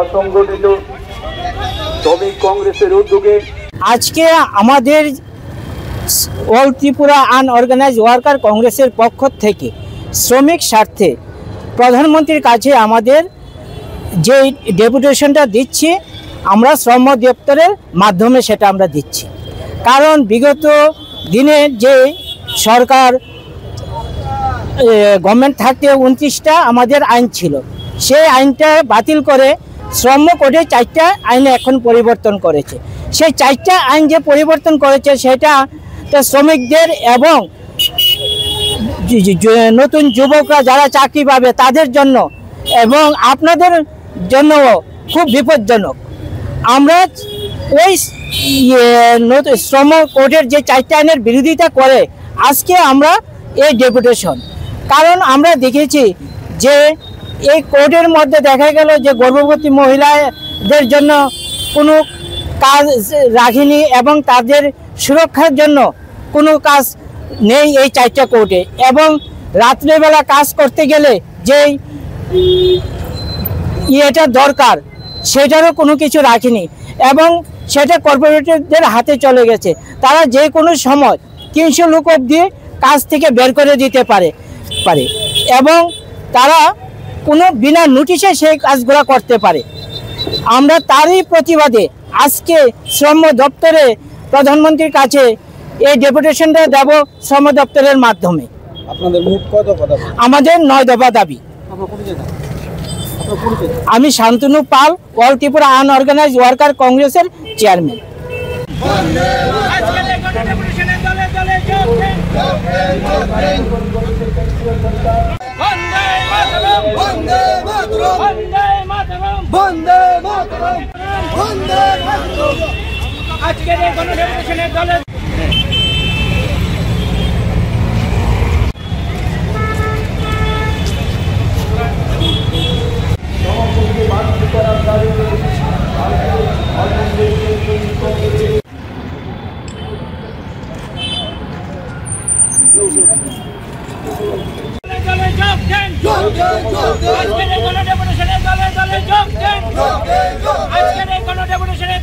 অসংগঠিত শ্রমিক কংগ্রেসের উদ্যোগে আজকে আমাদের অল ত্রিপুরা আনঅর্গানাইজড ওয়ার্কার কংগ্রেসের পক্ষ থেকে শ্রমিক স্বার্থে প্রধানমন্ত্রীর কাছে আমাদের যে ডেপুটেশনটা দিচ্ছি আমরা শ্রম দপ্তরের মাধ্যমে সেটা আমরা দিচ্ছি। কারণ বিগত দিনে যে সরকার গভর্নমেন্ট থাকতে 29টা আমাদের আইন ছিল, সেই আইনটা বাতিল করে শ্রম কোডে 4টা আইনে এখন পরিবর্তন করেছে। সেই 4টা আইন যে পরিবর্তন করেছে সেটা শ্রমিকদের এবং নতুন যুবকরা যারা চাকরি পাবে তাদের জন্য এবং আপনাদের জন্য খুব বিপজ্জনক। আমরা ওই শ্রম কোডের যে 4টা আইনের বিরোধিতা করে আজকে আমরা এই ডেপুটেশন, কারণ আমরা দেখেছি যে এই কোডের মধ্যে দেখা গেল যে গর্ভবতী মহিলাদের জন্য কোনো কাজ রাখেনি এবং তাদের সুরক্ষার জন্য কোনো কাজ নেই এই 4টা কোডে, এবং রাত্রেবেলা কাজ করতে গেলে যেই এটা দরকার সেটারও কোনো কিছু রাখেনি এবং সেটা কর্পোরেটরদের হাতে চলে গেছে। তারা যে কোনো সময় 300 লোক অবধি কাজ থেকে বের করে দিতে পারে এবং তারা কোনো বিনা নোটিশে সেই কাজগুলো করতে পারে। আমরা তারই প্রতিবাদে আজকে শ্রম দপ্তরে প্রধানমন্ত্রীর কাছে এই ডেপুটেশনটা দেব শ্রম দপ্তরের মাধ্যমে। আমাদের 9 দফা দাবি। আমি শান্তনু পাল, অল ত্রিপুরা আনঅর্গানাইজড ওয়ার্কার কংগ্রেসের চেয়ারম্যান। আজকের এই গণডেপুটেশনের দলে আজকের এই গণডেপুটেশনের